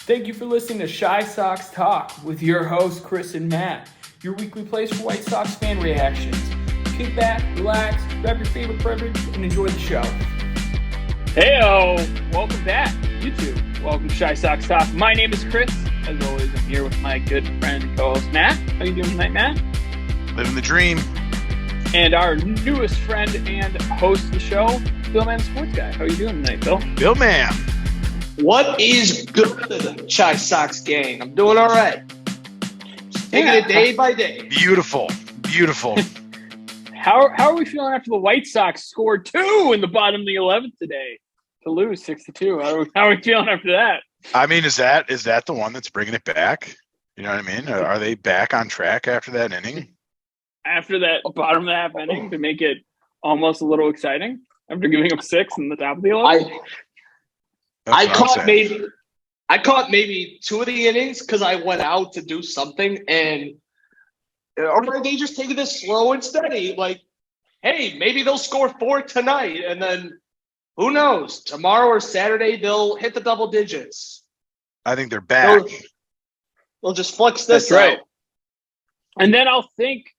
Thank you for listening to Shy Sox Talk with your hosts, Chris and Matt, your weekly place for White Sox fan reactions. Kick back, relax, grab your favorite beverage, and enjoy the show. Heyo! Welcome back, YouTube. Welcome to Shy Sox Talk. My name is Chris. As always, I'm here with my good friend and co-host, Matt. How you doing tonight, Matt? Living the dream. And our newest friend and host of the show, Bill Man, the Sports Guy. How you doing tonight, Bill? Bill Man. What is good, Shy Sox gang? I'm doing all right. Just taking it day by day. Beautiful. How are we feeling after the White Sox scored 2 in the bottom of the 11th today to lose 6-2? How are we feeling after that? I mean, is that the one that's bringing it back? You know what I mean? Are they back on track after that inning? After that bottom of the half inning to make it almost a little exciting after giving up 6 in the top of the 11th? I caught maybe 2 of the innings because I went out to do something, and or they just take this slow and steady. Like, hey, maybe they'll score 4 tonight, and then who knows? Tomorrow or Saturday they'll hit the double digits. I think they're back. They'll just flex this That's right. out. And then I'll think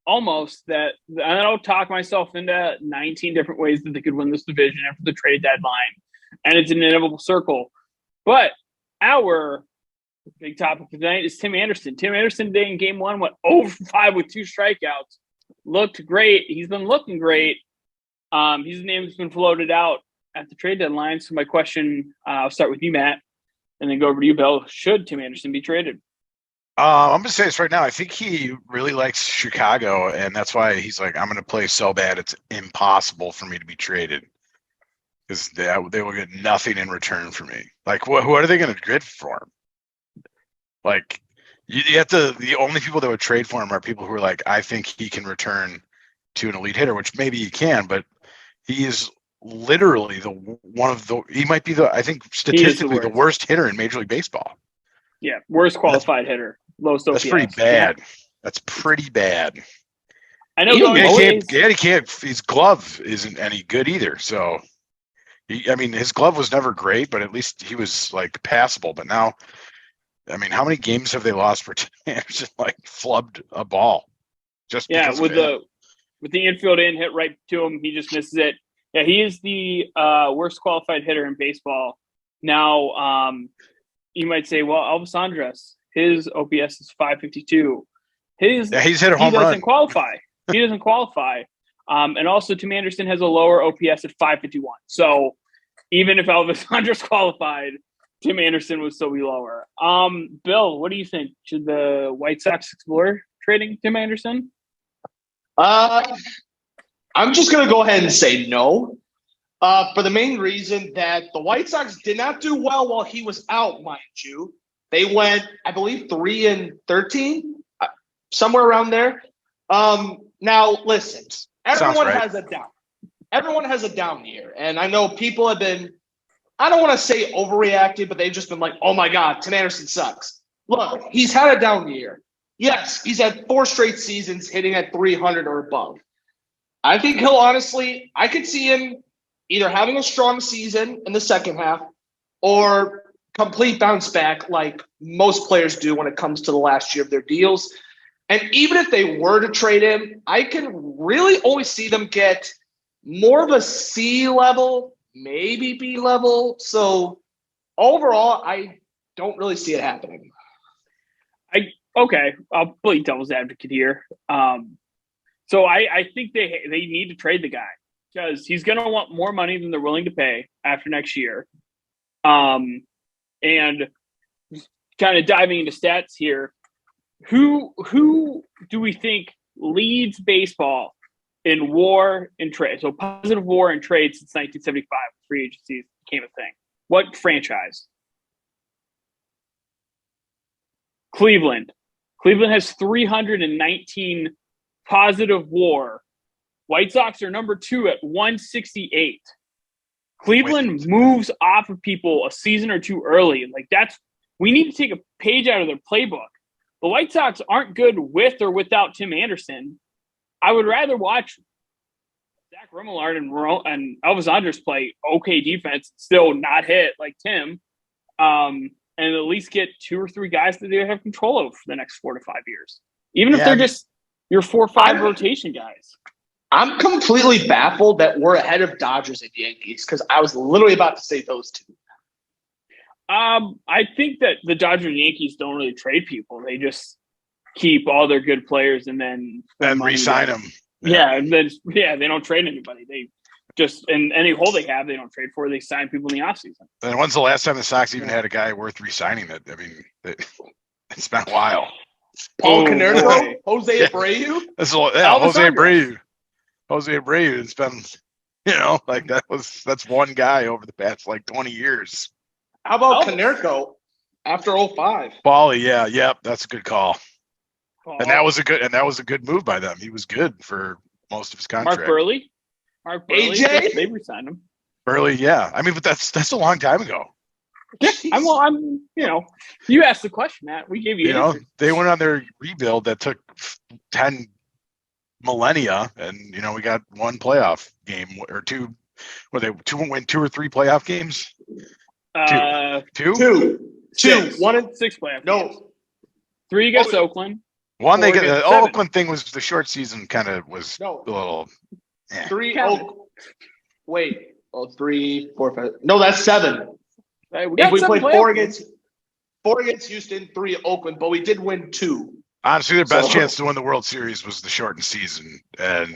almost that, and I'll talk myself into 19 different ways that they could win this division after the trade deadline. And it's an inevitable circle. But our big topic tonight is Tim Anderson. Tim Anderson today in game 1 went 0-5 with 2 strikeouts. Looked great. He's been looking great. His name has been floated out at the trade deadline. So my question, I'll start with you, Matt, and then go over to you, Bill. Should Tim Anderson be traded? I'm going to say this right now. I think he really likes Chicago, and that's why he's like, I'm going to play so bad it's impossible for me to be traded. Because they will get nothing in return for me. Like, what are they going to trade for him? Like, you have to. The only people that would trade for him are people who are like, I think he can return to an elite hitter, which maybe he can, but he is literally he might be I think statistically the worst hitter in Major League Baseball. Yeah, worst qualified hitter. Lowest OPS. That's pretty bad. That's pretty bad. I know. He can't. His glove isn't any good either. So. His glove was never great, but at least he was like passable. But now, how many games have they lost for Tim Anderson like flubbed a ball? Just because with the infield in hit right to him, he just misses it. Yeah, he is the worst qualified hitter in baseball. Now, you might say, well, Elvis Andrus, his OPS is 552. He's hit a home run. He doesn't qualify. He doesn't qualify. And also, Tim Anderson has a lower OPS at 551. So even if Elvis Andrus qualified, Tim Anderson would still be lower. Bill, what do you think? Should the White Sox explore trading Tim Anderson? I'm just going to go ahead and say no. For the main reason that the White Sox did not do well while he was out, mind you. They went, I believe, 3-13, somewhere around there. Now, listen. Everyone has a down year. And I know people have been, I don't want to say overreacted, but they've just been like, oh my God, Tim Anderson sucks. Look, he's had a down year. Yes, he's had 4 straight seasons hitting at 300 or above. I think I could see him either having a strong season in the second half or complete bounce back like most players do when it comes to the last year of their deals. And even if they were to trade him, I can really only see them get more of a C level, maybe B level. So overall, I don't really see it happening. Okay, I'll play devil's advocate here. So I think they need to trade the guy because he's going to want more money than they're willing to pay after next year. And kind of diving into stats here. Who do we think leads baseball in WAR and trade? So positive WAR and trade since 1975, free agency became a thing. What franchise? Cleveland. Cleveland has 319 positive WAR. White Sox are number 2 at 168. Cleveland moves off of people a season or 2 early. We need to take a page out of their playbook. The White Sox aren't good with or without Tim Anderson. I would rather watch Zach Remillard and Elvis Andrus play okay defense, still not hit like Tim, and at least get 2 or 3 guys that they have control of for the next 4 to 5 years. Even if Yeah, they're I mean- just your 4 or 5 rotation guys. I'm completely baffled that we're ahead of Dodgers and Yankees because I was literally about to say those two. I think that the Dodgers and Yankees don't really trade people. They just keep all their good players and then spend money re-sign to- them. Yeah, and then they don't trade anybody. They just and any hole they have, they don't trade for. They sign people in the offseason. And when's the last time the Sox even had a guy worth re-signing? It. I mean, it's been a while. Paul Oh, Konerko, boy. Jose Yeah. Abreu. That's Elvis Jose Andrus. Abreu. Jose Abreu. It's been, like that's one guy over the past like 20 years. How about Elvis. Konerko after 05? Bally, yep, that's a good call. Oh, And that was a good move by them. He was good for most of his contract. Mark Burley. AJ? They resigned him. Burley, yeah. I mean, but that's a long time ago. Yeah, I'm you asked the question, Matt. We gave you, You an know, answer. they went on their rebuild that took 10 millennia, and we got one playoff game or two. Were they win 2 or 3 playoff games? Two? Two. Six. 1 and 6 playoff games. no. 3 against Oakland. One. They 4 get the against 7. Oakland thing was the short season. Kind of was No. a little. Eh. 3 Count Oak. Wait. 3, 4, 5. No, that's 7. Hey, we If got we 7 played playoff 4 games. against Houston, 3 Oakland, but we did win 2. Honestly, their best So- chance to win the World Series was the shortened season, and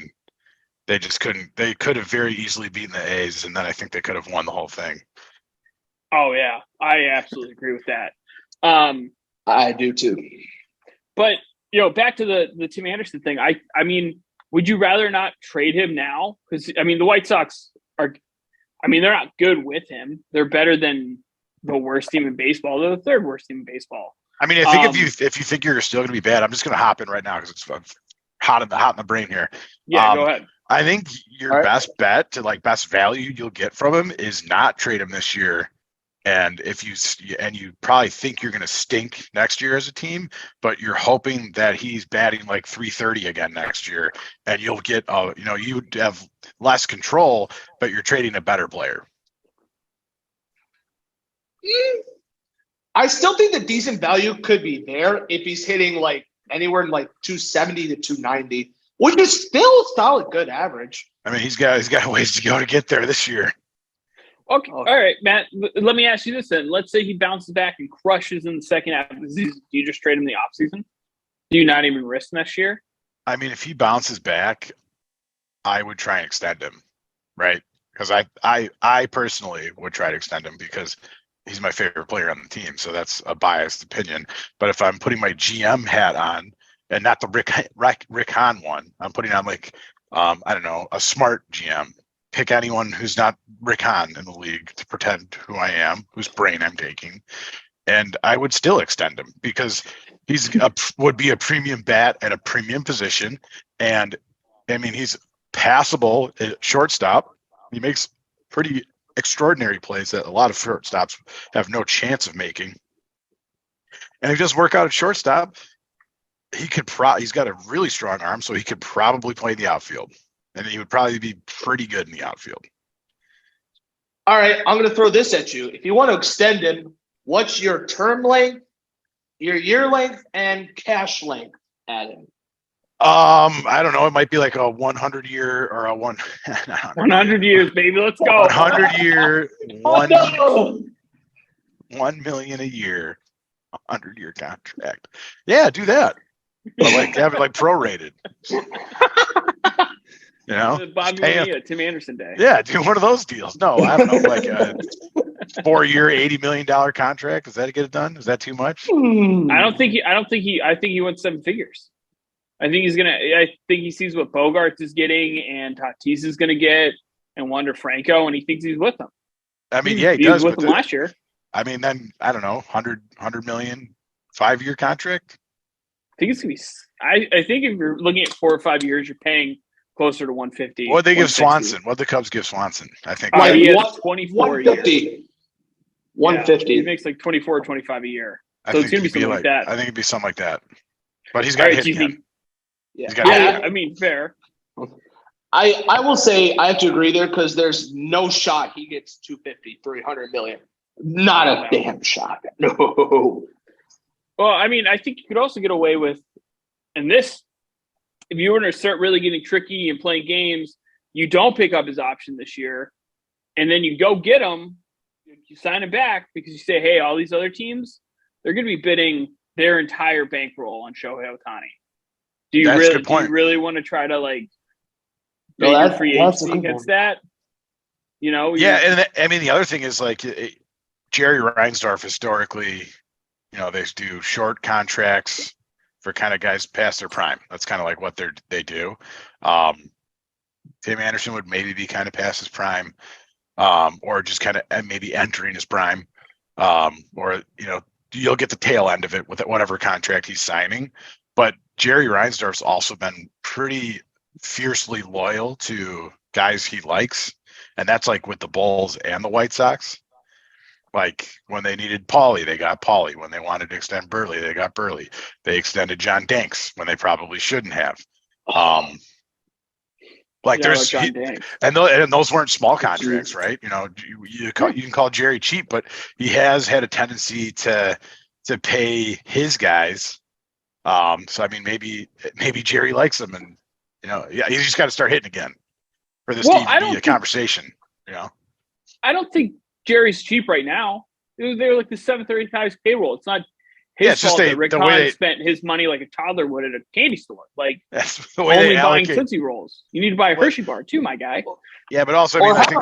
they just couldn't. They could have very easily beaten the A's, and then I think they could have won the whole thing. Oh yeah, I absolutely agree with that. I do too. But back to the Tim Anderson thing. I mean, would you rather not trade him now? Because I mean, the White Sox are. I mean, they're not good with him. They're better than the worst team in baseball. They're the 3rd worst team in baseball. I mean, I think if you think you're still going to be bad, I'm just going to hop in right now because it's hot in the brain here. Yeah, go ahead. I think your All right. best bet to best value you'll get from him is not trade him this year. And you probably think you're going to stink next year as a team, but you're hoping that he's batting like 330 again next year, and you'll get you have less control, but you're trading a better player. I still think the decent value could be there if he's hitting like anywhere in like 270 to 290, which is still a solid good average. I mean, he's got ways to go to get there this year. Okay. All right, Matt. Let me ask you this then. Let's say he bounces back and crushes in the second half of the season. Do you just trade him the offseason? Do you not even risk next year? I mean, if he bounces back, I would try and extend him, right? Because I personally would try to extend him because he's my favorite player on the team. So that's a biased opinion. But if I'm putting my GM hat on, and not the Rick Hahn one, I'm putting on I don't know, a smart GM. Pick anyone who's not Rick Hahn in the league to pretend who I am, whose brain I'm taking, and I would still extend him because would be a premium bat at a premium position, and I mean he's passable at shortstop. He makes pretty extraordinary plays that a lot of shortstops have no chance of making, and if he doesn't work out at shortstop, he's got a really strong arm, so he could probably play in the outfield. And he would probably be pretty good in the outfield. All right, I'm going to throw this at you. If you want to extend him, what's your term length, your year length, and cash length at him? I don't know. It might be like a 100-year or a 100 years, baby. Let's go. 100-year, Oh, no! $1 million a year, 100-year contract. Yeah, do that. But have it prorated. Bobby pay him. Bonilla, Tim Anderson Day. Yeah, do one of those deals. No, I don't know, like a 4-year, $80 million contract. Does that get it done? Is that too much? I think he wants 7 figures. I think he sees what Bogarts is getting and Tatis is gonna get and Wander Franco, and he thinks he's with them. I mean, yeah, he He does. was with them last year. I mean, then I don't know, 100 million, 5-year contract. I think it's gonna be. I think if you're looking at 4 or 5 years, you're paying closer to 150. What they give 160. Swanson? What the Cubs give Swanson? I think. Like He has one- 24 a year. 150. Yeah, 150. he makes like 24 or 25 a year. I So think it's gonna be it'd something like that. I think it'd be something like that. But he's All got to right, hit do you again. think? Yeah. He's got to hit Yeah, again. I mean, fair. I will say I have to agree there because there's no shot he gets 250, 300 million. Not a damn shot. No. Well, I mean, I think you could also get away with, and this, if you were to start really getting tricky and playing games, you don't pick up his option this year, and then you go get him, you sign him back because you say, hey, all these other teams, they're going to be bidding their entire bankroll on Shohei Ohtani. Do you really want to try to like make your free agency against that? You know? Yeah, and I mean the other thing is like Jerry Reinsdorf historically, you know, they do short contracts for kind of guys past their prime. That's kind of like what they do. Tim Anderson would maybe be kind of past his prime, or just kind of maybe entering his prime, or you know, you'll get the tail end of it with whatever contract he's signing. But Jerry Reinsdorf's also been pretty fiercely loyal to guys he likes, and that's like with the Bulls and the White Sox. Like when they needed Paulie, they got Paulie. When they wanted to extend Burley, they got Burley. They extended John Danks when they probably shouldn't have. Like there's and those weren't small contracts, right? You know, you can call Jerry cheap, but he has had a tendency to pay his guys. So I mean, maybe Jerry likes him, and you know, yeah, you just got to start hitting again for this to be a conversation. You know, I don't think Jerry's cheap right now. They're like the 7th or 8th highest payroll. It's not his fault that Rick Hahn spent his money like a toddler would at a candy store. Like that's the way only buying Tootsie Rolls. You need to buy a Hershey bar too, my guy. Yeah, but also I mean, I think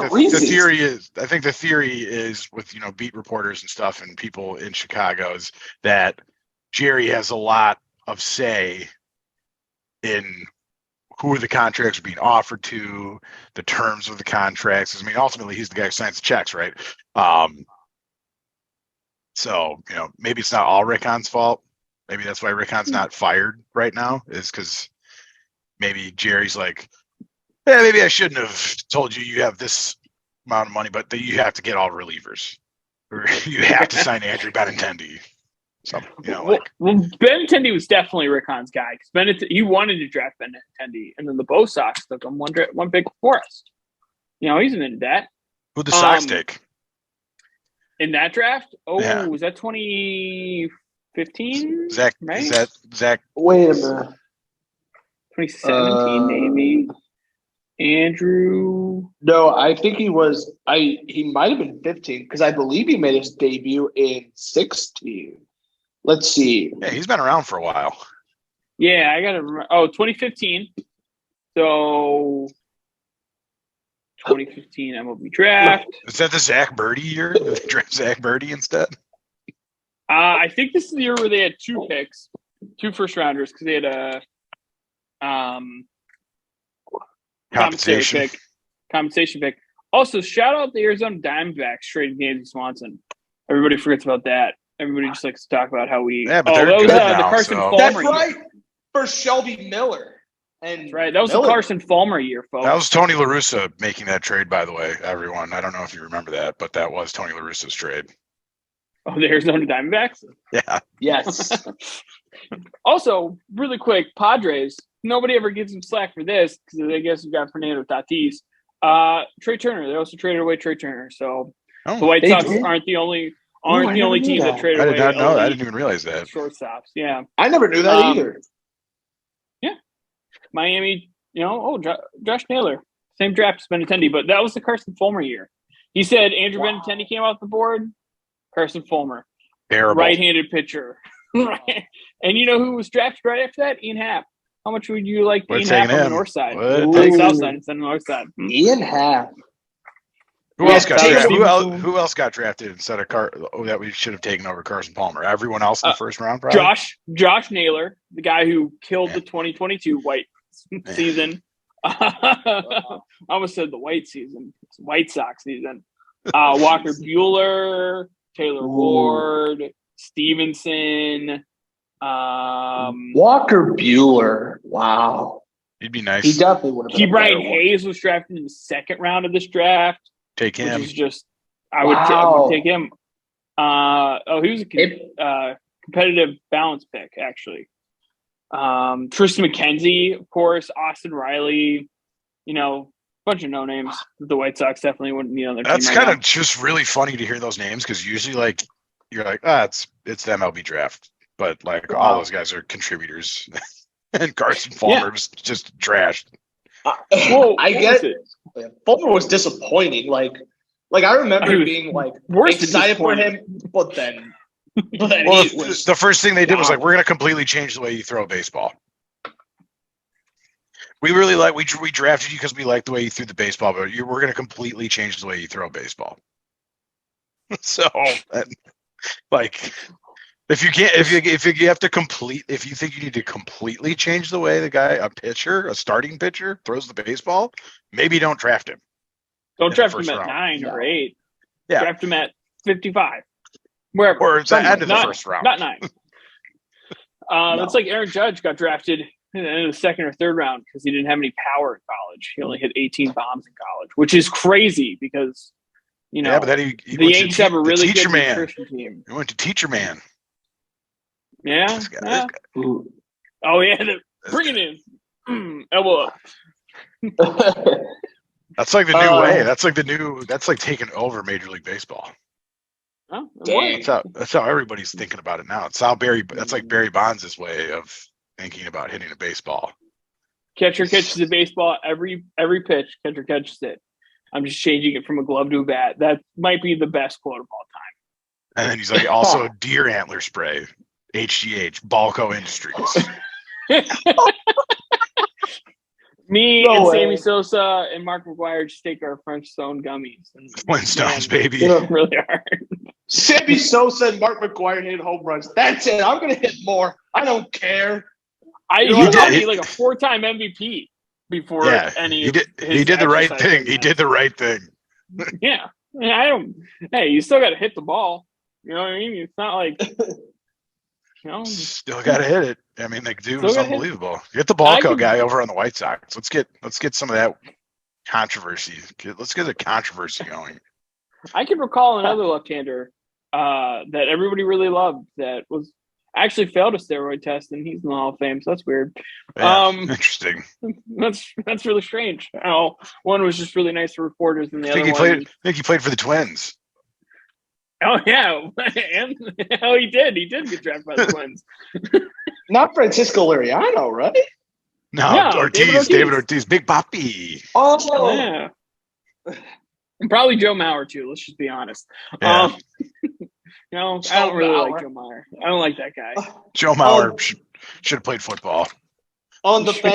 the theory is with, you know, beat reporters and stuff and people in Chicago is that Jerry has a lot of say in who the contracts are being offered to, the terms of the contracts. I mean, ultimately, he's the guy who signs the checks, right? So, you know, maybe it's not all Rick Hahn's fault. Maybe that's why Rick Hahn's not fired right now, is because maybe Jerry's like, yeah, maybe I shouldn't have told you you have this amount of money, but you have to get all relievers. Or you have to sign Andrew Benintendi. So, you know, well, Benintendi was definitely Rick Hahn's guy because he wanted to draft Benintendi, and then the Bo Sox took him one pick before us. You know, he's into that. Who'd the Sox take? In that draft? Was that 2015? Zach, right? Is that Zach? Wait a minute. 2017, maybe. Andrew. No, I think he might have been 15 because I believe he made his debut in 16. Let's see. Yeah, he's been around for a while. Yeah, I got to remember. 2015. So 2015 MLB draft. Is that the Zach Birdie year? Did they draft Zach Birdie instead? I think this is the year where they had 2 picks, 2 first rounders, because they had a compensation pick. Also, shout out the Arizona Diamondbacks trading Dansby Swanson. Everybody forgets about that. Everybody just likes to talk about how we. Yeah, but they're good now, the Carson Fulmer. That's right. For Shelby Miller. And right, that was the Carson Fulmer year, folks. That was Tony La Russa making that trade, by the way, everyone. I don't know if you remember that, but that was Tony La Russa's trade. Oh, the Arizona Diamondbacks? Yeah. Yes. Also, really quick, Padres. Nobody ever gives them slack for this because I guess we got Fernando Tatis. Trey Turner. They also traded away Trey Turner. So the White Sox aren't the only team that traded away. I did not know that. I didn't even realize that. Shortstops. Yeah. I never knew that either. Yeah. Miami, you know, Josh Naylor. Same draft as Benintendi, but that was the Carson Fulmer year. He said Andrew Benintendi came off the board. Carson Fulmer. Terrible. Right-handed pitcher. And you know who was drafted right after that? Ian Happ. How much would you like Ian Happ on the north side? South side instead of the north side. Ian Happ. Who else got drafted? Who else got drafted instead of that we should have taken over Carson Palmer? Everyone else in the first round, probably? Josh Naylor, the guy who killed the 2022 White season. I almost said the White season. It's White Sox season. Walker Buehler, Taylor Ward, Stevenson. Walker Buehler. Wow. He'd be nice. He definitely would have been. Brian Hayes was drafted in the second round of this draft. Take him. Which is just, I would take him. He was a competitive balance pick, actually. Tristan McKenzie, of course, Austin Riley, you know, bunch of no names. The White Sox definitely wouldn't be on their That's team right kind of now. just really funny to hear those names because usually, like, you're like, it's the MLB draft, but like all those guys are contributors, and Carson Fulmer was just trashed. Well, I what get was it. Fulmer was disappointing. Like I remember He was being like worse than excited for disappointing. him, but then Well, he was the first thing they did was gone. like, we're going to completely change the way you throw a baseball. We really like we drafted you because we like the way you threw the baseball, but we're going to completely change the way you throw a baseball. So, like, if you can't, if you have to if you think you need to completely change the way a starting pitcher throws the baseball, maybe don't draft him. Don't draft him first at round. 9 or 8. Yeah. Draft him at 55. Wherever. Or at the end of the first round. Not 9. It's like Aaron Judge got drafted in the second or third round because he didn't have any power in college. He only hit 18 bombs in college, which is crazy because, but then he the Yankees have a really good man. nutrition team. He went to Teacher Man. Yeah. This guy. Oh, yeah. Bring it in. Elbow up. That's like the new way. That's like taking over Major League Baseball. Oh, Dang. That's how everybody's thinking about it now. That's like Barry Bonds' way of thinking about hitting a baseball. Catcher catches a baseball every pitch. Catcher catches it. I'm just changing it from a glove to a bat. That might be the best quote of all time. And then he's like, also deer antler spray, HGH, Balco Industries. Me No and way. Sammy Sosa and Mark McGuire just take our French Stone gummies. And Flintstones, baby. Yeah. really hard. Sammy Sosa and Mark McGuire hit home runs. That's it. I'm gonna hit more. I don't care. He did. got me like a 4-time MVP before any. He did the right thing. He did the right thing. Yeah. I don't. Hey, you still got to hit the ball. You know what I mean? It's not like. Still got to hit it. I mean, the dude was Still gotta unbelievable. Get the Balco guy over on the White Sox. Let's get some of that controversy. Let's get the controversy going. I can recall another left-hander that everybody really loved that was actually failed a steroid test, and he's in the Hall of Fame. So that's weird. Yeah, interesting. That's really strange. Oh, one was just really nice for reporters, and the other one. I think he played for the Twins. Oh yeah, and he did. He did get drafted by the Twins. Not Francisco Liriano, right? No, Ortiz. David Ortiz, Big Papi. Oh, Yeah. And probably Joe Mauer too. Let's just be honest. Yeah. I don't really like Joe Mauer. I don't like that guy. Joe Mauer should have played football. On the fact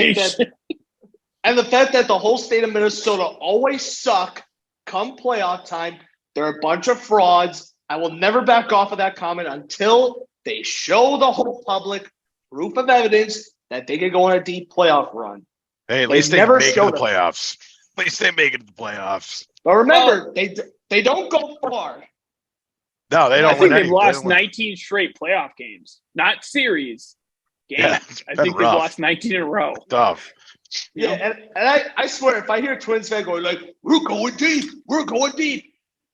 that the whole state of Minnesota always suck come playoff time. They're a bunch of frauds. I will never back off of that comment until they show the whole public proof of evidence that they can go on a deep playoff run. Hey, at least they make it to the playoffs. At least they make it to the playoffs. But remember, they don't go far. No, they don't. I think they've lost 19 straight playoff games, not series. Games. Yeah, I think they've lost 19 in a row. Tough. Yeah, and I swear, if I hear a Twins fan going like, "We're going deep,"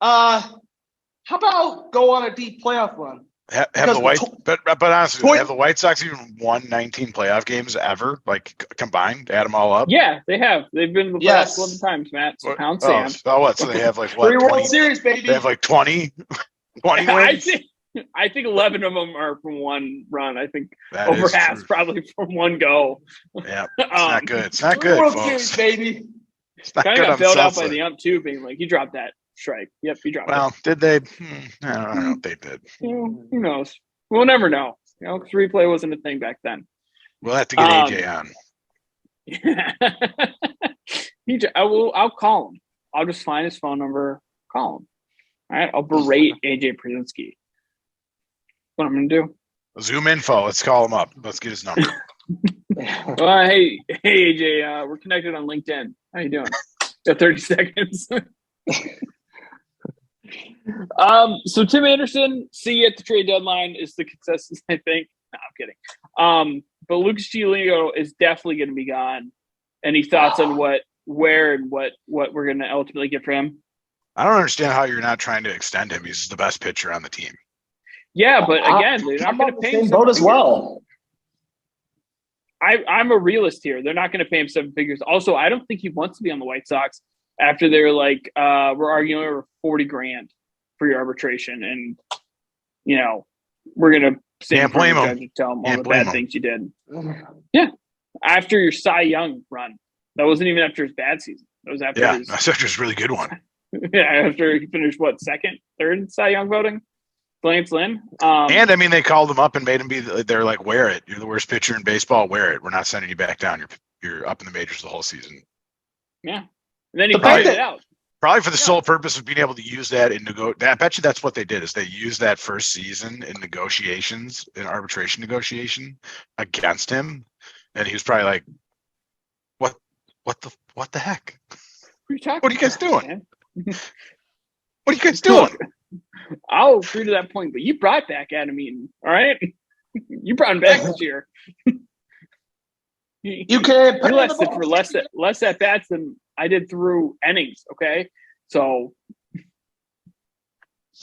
how about go on a deep playoff run? Have the honestly, have the White Sox even won 19 playoff games ever, like combined? Add them all up? Yeah, they have. They've been in the playoffs 11 times, Matt. So pound sand. What? So they have like what? 3 World Series, baby. They have like 20 wins. I think 11 of them are from one run. I think that over half probably from one go. Yeah, it's not good. It's not 3 good, World folks. Series, baby. It's not kind good of got bailed out by Sosa. the ump too, being like, "You dropped that strike." Yep, you dropped it. Well, did they? I don't know if they did. Who knows? We'll never know. Because replay wasn't a thing back then. We'll have to get AJ on. I'll call him. I'll just find his phone number, call him. All right, I'll berate AJ Przinsky. What I'm gonna do. Zoom info. Let's call him up. Let's get his number. Hey AJ, we're connected on LinkedIn. How you doing? Got 30 seconds. So Tim Anderson, see you at the trade deadline is the consensus, I think. No, I'm kidding. But Lucas Giolito is definitely going to be gone. Any thoughts on what we're going to ultimately get for him? I don't understand how you're not trying to extend him. He's the best pitcher on the team. Yeah, but again, they're not going to pay him boat as well. I'm a realist here. They're not going to pay him 7 figures. Also, I don't think he wants to be on the White Sox after they're like, we're arguing over $40,000 for your arbitration, and we're going to Can't blame him. and tell him all Can't the blame bad him. things you did. Yeah, after your Cy Young run, that wasn't even after his bad season. That was after his that's actually a really good one. after he finished second, third in Cy Young voting. Lance Lynn. And I mean, they called him up and made him they're like, wear it. You're the worst pitcher in baseball. Wear it. We're not sending you back down. You're up in the majors the whole season. Yeah. And then he fact pointed it out. Probably for the sole purpose of being able to use that in I bet you that's what they did is they used that first season in negotiations, in arbitration negotiation against him. And he was probably like, what the heck? What What are you guys doing? Man? What are you guys doing? I'll agree to that point, but you brought back Adam Eaton, all right? You brought him back this year. You can't He lasted for less at bats than I did through innings. Okay, so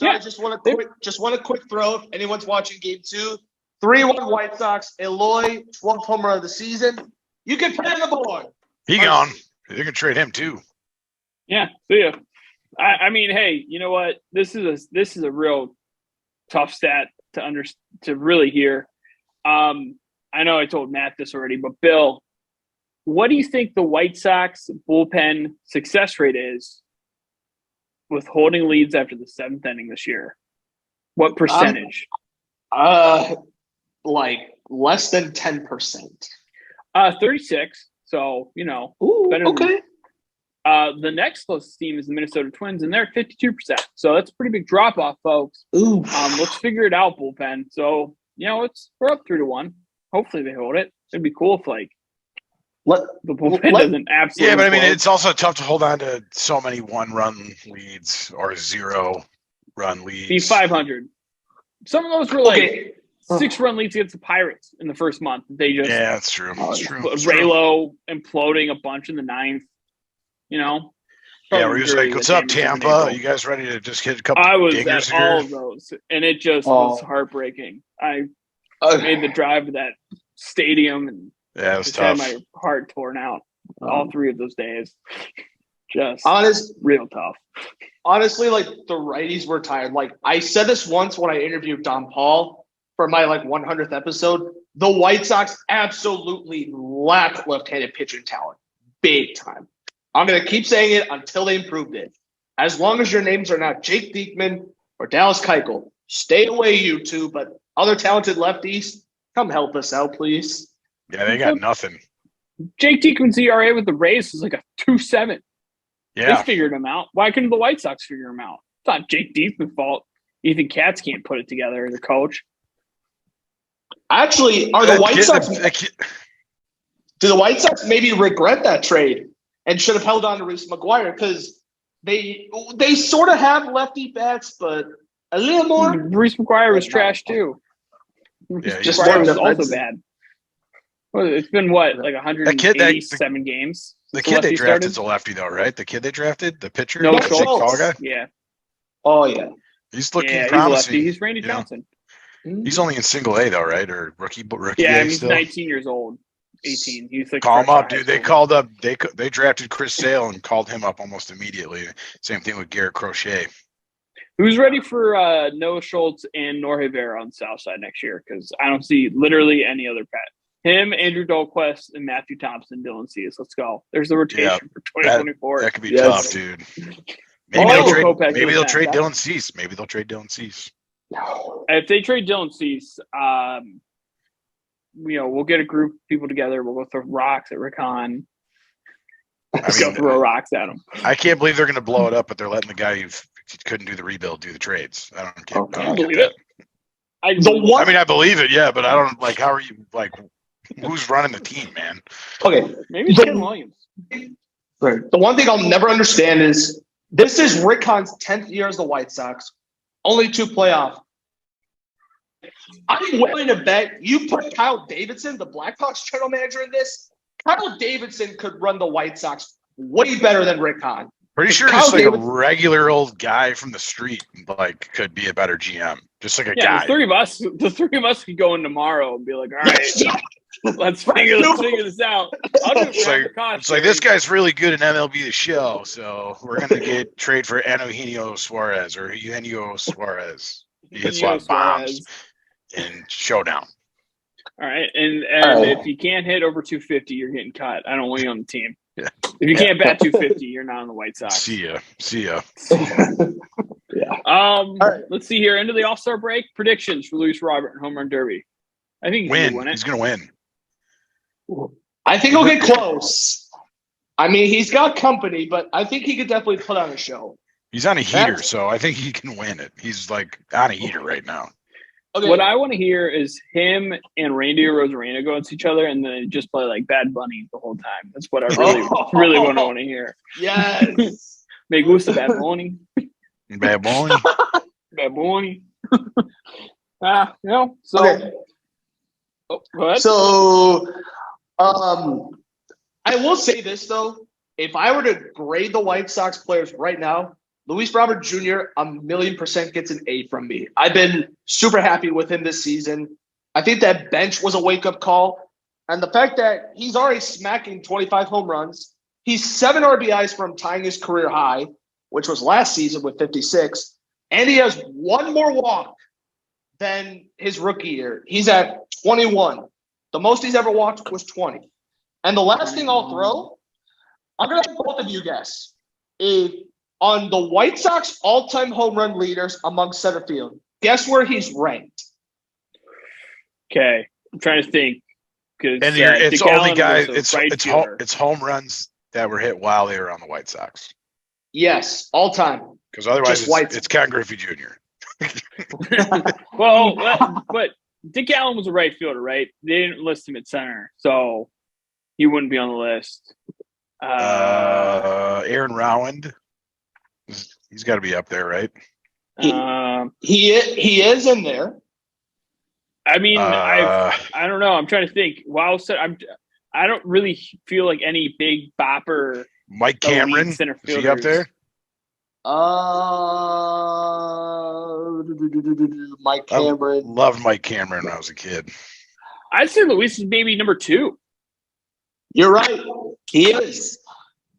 I just want a quick throw. If anyone's watching Game 2, 3-1 White Sox. Eloy, 12th homer of the season. You can put it on the board. He gone. They're gonna trade him too. yeah, see ya. I mean, hey, you know what? This is a real tough stat to really hear. I know I told Matt this already, but Bill, what do you think the White Sox bullpen success rate is with holding leads after the 7th inning this year? What percentage? Like less than 10%. 36. So, Ooh, better than- okay. The next closest team is the Minnesota Twins, and they're at 52%. So that's a pretty big drop off, folks. Ooh. Let's figure it out, bullpen. So, we're up 3-1. Hopefully they hold it. It'd be cool if the bullpen doesn't absolutely. Yeah, but I mean, blow. it's also tough to hold on to so many 1-run leads or 0-run leads. Be 500. Some of those were Okay. 6-run leads against the Pirates in the first month. They just Yeah, that's true. That's true. That's true. Raylo imploding a bunch in the 9th. Yeah, where he was like, "What's up, Tampa? Are you guys ready to just hit a couple?" I was dingers at all here? of those, and it just was heartbreaking. I made the drive to that stadium and Yeah, it was just tough. had my heart torn out all 3 of those days. Just real tough. Honestly, like the righties were tired. Like I said this once when I interviewed Don Paul for my 100th episode. The White Sox absolutely lack left-handed pitching talent, big time. I'm gonna keep saying it until they improved it. As long as your names are not Jake Diekman or Dallas Keuchel, stay away, you two. But other talented lefties, come help us out, please. Yeah, they got nothing. Jake Diekman's ERA with the Rays was like a 2.7. Yeah, They figured him out. Why couldn't the White Sox figure him out? It's not Jake Diekman's fault. Ethan Katz can't put it together as a coach. Actually, are the White Sox? That kid- Do the White Sox maybe regret that trade and should have held on to Reese McGuire because they sort of have lefty bats, but a little more. Reese McGuire was trash too. Yeah, Reese just McGuire more was also defensive. bad. Well, it's been what, like 187 games. the since kid they lefty drafted is started? a lefty though, right? The kid they drafted, the pitcher, No the big Schultz. tall guy. Yeah, Oh yeah. He's looking yeah, he's a promising. lefty. He's Randy you know? Johnson. He's only in single A though, right? Or rookie Yeah, A he's still. 19 years old. 18. He's like Call him fresh up, out of dude. They high called up. They drafted Chris Sale and called him up almost immediately. Same thing with Garrett Crochet. Who's ready for Noah Schultz and Nor Rivera on the South Side next year? Because I don't see literally any other pet. Him, Andrew Dahlquist, and Matthew Thompson, Dylan Cease. Let's go. There's the rotation for 2024. That could be Yes. tough, dude. Kopech Maybe was they'll that. trade Dylan Cease. Maybe they'll trade Dylan Cease. If they trade Dylan Cease, we'll get a group of people together. We'll go throw rocks at Rickon. Let's go throw rocks at him. I can't believe they're going to blow it up, but they're letting the guy who couldn't do the rebuild do the trades. I don't get. Oh, I I don't believe get it. I that. I mean, I believe it, yeah, but I don't like. How are you like? Who's running the team, man? Okay. maybe it's Ken Williams. Right. The one thing I'll never understand is this is Rick Hahn's 10th year as the White Sox, only 2 playoff. I'm willing to bet you put Kyle Davidson, the Blackhawks general manager, in this. Kyle Davidson could run the White Sox way better than Rick Hahn. Pretty sure Kyle just like Davidson- a regular old guy from the street, like, could be a better GM. Just like a Yeah, guy. the three of us could go in tomorrow and be like, all right, Let's figure this out. I'll do It's like this guy's really good in MLB The Show, so we're gonna trade for Eugenio Suarez or Eugenio Suarez. He hits a lot of bombs in Showdown. All right, and if you can't hit over 250, you're getting cut. I don't want you on the team. Yeah. If you can't bat 250, you're not on the White Sox. See ya. Yeah. Right. Let's see here. Into the All-Star break. Predictions for Luis Robert and Home Run Derby. I think he's going to win it. He's going to win. I think he'll get close. I mean, he's got company, but I think he could definitely put on a show. He's on a heater, so I think he can win it. He's like on a heater right now. Okay. What I want to hear is him and Randy Rosarena go against each other and then just play like Bad Bunny the whole time. That's what I really want to hear. Yes. Me gusta Bad Bunny. Bad Bunny. Bad Bunny. So. Okay. Oh, go ahead. So, I will say this though: if I were to grade the White Sox players right now, Luis Robert Jr. 1,000,000% gets an A from me. I've been super happy with him this season. I think that bench was a wake-up call. And the fact that he's already smacking 25 home runs, he's 7 RBIs from tying his career high, which was last season with 56, and he has one more walk than his rookie year. He's at 21. The most he's ever walked was 20. And the last thing I'll throw, I'm going to have both of you guess. On the White Sox all-time home run leaders among center field, guess where he's ranked? Okay, I'm trying to think. And it's only guys. It's home runs that were hit while they were on the White Sox. Yes, all time. Because otherwise, it's Ken Griffey Jr. But Dick Allen was a right fielder, right? They didn't list him at center, so he wouldn't be on the list. Aaron Rowand. He's got to be up there, right? He is in there. I mean, I don't know. I'm trying to think. Wow, I don't really feel like any big bopper. Mike Cameron, is he up there? Mike Cameron. I loved Mike Cameron when I was a kid. I'd say Luis is maybe number 2. You're right. He is.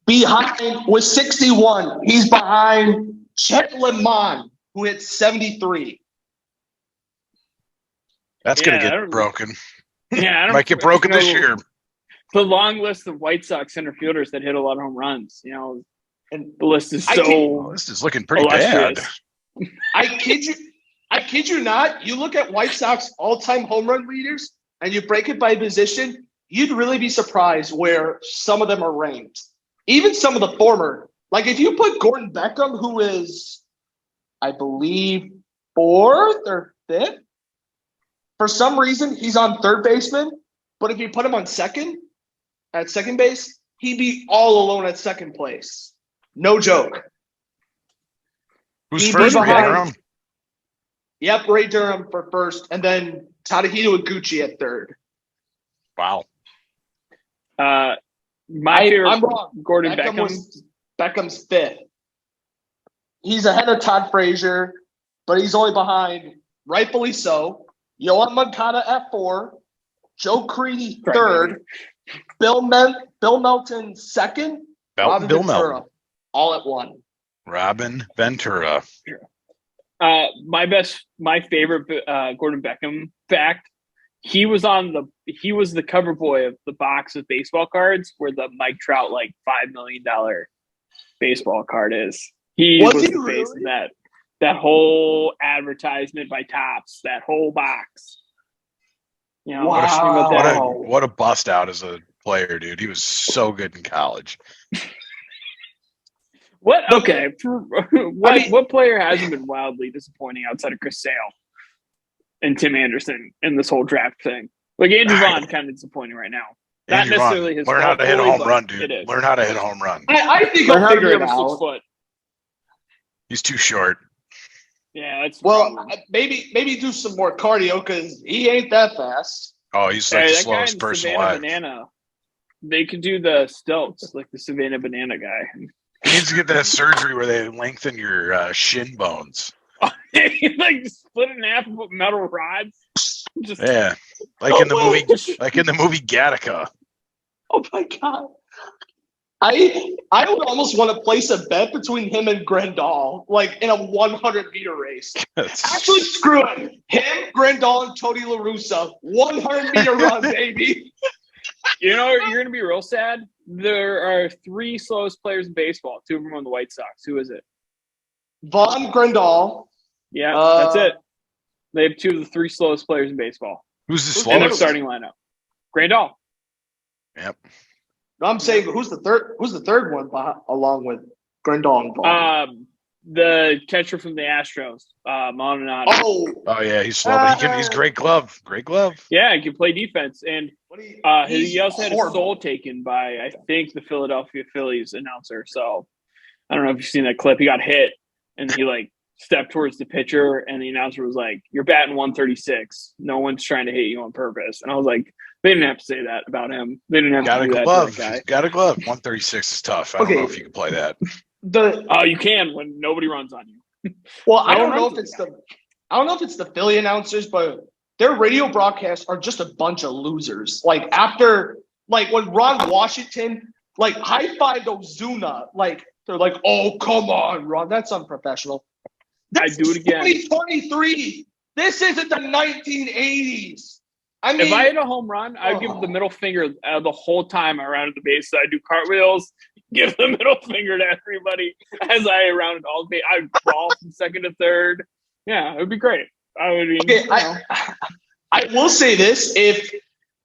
Behind with 61. He's behind Chet Lemon, who hit 73. That's going to get broken. Yeah, I don't might get broken this year. The long list of White Sox center fielders that hit a lot of home runs, and the list is this is looking pretty bad. I kid you not. You look at White Sox all-time home run leaders and you break it by position, you'd really be surprised where some of them are ranked. Even some of the former, like if you put Gordon Beckham, who is, I believe, 4th or 5th, for some reason he's on third baseman. But if you put him on second base, he'd be all alone at second place. No joke. Who's first? Ray Durham? Yep, Ray Durham for first, and then Tadahito Iguchi at third. Wow. I'm wrong. Gordon Beckham. Beckham's 5th. He's ahead of Todd Frazier, but he's only behind, rightfully so, Yohan Moncada at 4, Joe Creedy 3rd, Bill Melton 2nd, Robin Ventura all at 1. Robin Ventura. My favorite Gordon Beckham fact. He was the cover boy of the box of baseball cards where the Mike Trout $5 million baseball card is. He was the face of that whole advertisement by Topps, that whole box. Wow. What a bust out as a player, dude. He was so good in college. What? Okay. What player hasn't been wildly disappointing outside of Chris Sale and Tim Anderson in this whole draft thing? Like Andrew Vaughn, kind of disappointing right now. Not necessarily his. Learn how to hit a home run, dude. Learn how to hit a home run. I think he'll figure it out. 6 foot. He's too short. Yeah, that's maybe do some more cardio because he ain't that fast. Oh, he's like the slowest person alive. Banana. They could do the stilts like the Savannah Banana guy. He needs to get that surgery where they lengthen your shin bones. Like split it in half and put metal rods. Yeah. Like in the movie Gattaca. Oh my god. I would almost want to place a bet between him and Grandal, like in a 100-meter race. Actually, screw it. Him, Grandal, and Tony La Russa, 100-meter run, baby. You know, you're going to be real sad. There are 3 slowest players in baseball. 2 of them on the White Sox. Who is it? Vaughn, Grandal. Yeah, that's it. They have 2 of the 3 slowest players in baseball. Who's the In their slowest? starting lineup. Grandal. Yep. I'm saying who's the third one along with Grandal and Vaughn? The catcher from the Astros, Maldonado. Oh yeah, he's slow, but he's great glove. Great glove. Yeah, he can play defense. And he also had his soul taken by, I think, the Philadelphia Phillies announcer. So I don't know if you've seen that clip. He got hit and he like stepped towards the pitcher and the announcer was like, "You're batting 136. No one's trying to hit you on purpose." And I was like, they didn't have to say that about him. They didn't have to do that to that guy. Got a glove. 136 is tough. I don't know if you can play that. You can when nobody runs on you. Well, I don't know if it's the Philly announcers, but their radio broadcasts are just a bunch of losers. Like when Ron Washington high-fived Ozuna, they're like, "Oh, come on, Ron, that's unprofessional." I do it again. 2023. This isn't the 1980s. I mean, if I hit a home run, I'd give the middle finger the whole time I rounded the base. So I do cartwheels, give the middle finger to everybody as I rounded all the base. I'd crawl from second to third. Yeah, it would be great. I would be. Okay, I will say this: if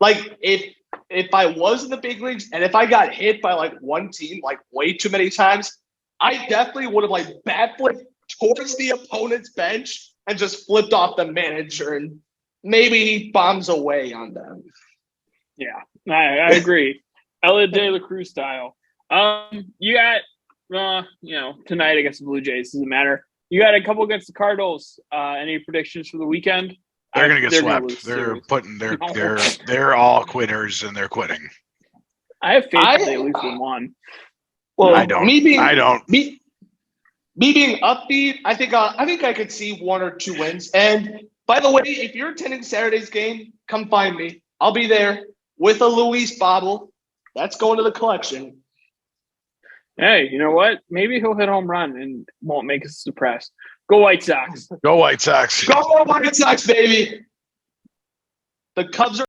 I was in the big leagues and if I got hit by one team way too many times, I definitely would have bat flipped towards the opponent's bench and just flipped off the manager and maybe bombs away on them. Yeah, I agree. Elliot De La Cruz style. You got, tonight against the Blue Jays, doesn't matter. You got a couple against the Cardinals. Any predictions for the weekend? They're going to get swept. They're all quitters and they're quitting. I have faith that they at least win one. Well, I don't. Me being upbeat, I think I could see 1 or 2 wins. And by the way, if you're attending Saturday's game, come find me. I'll be there with a Luis bobble. That's going to the collection. Hey, you know what? Maybe he'll hit home run and won't make us depressed. Go White Sox. Go White Sox. Go White Sox, baby. The Cubs are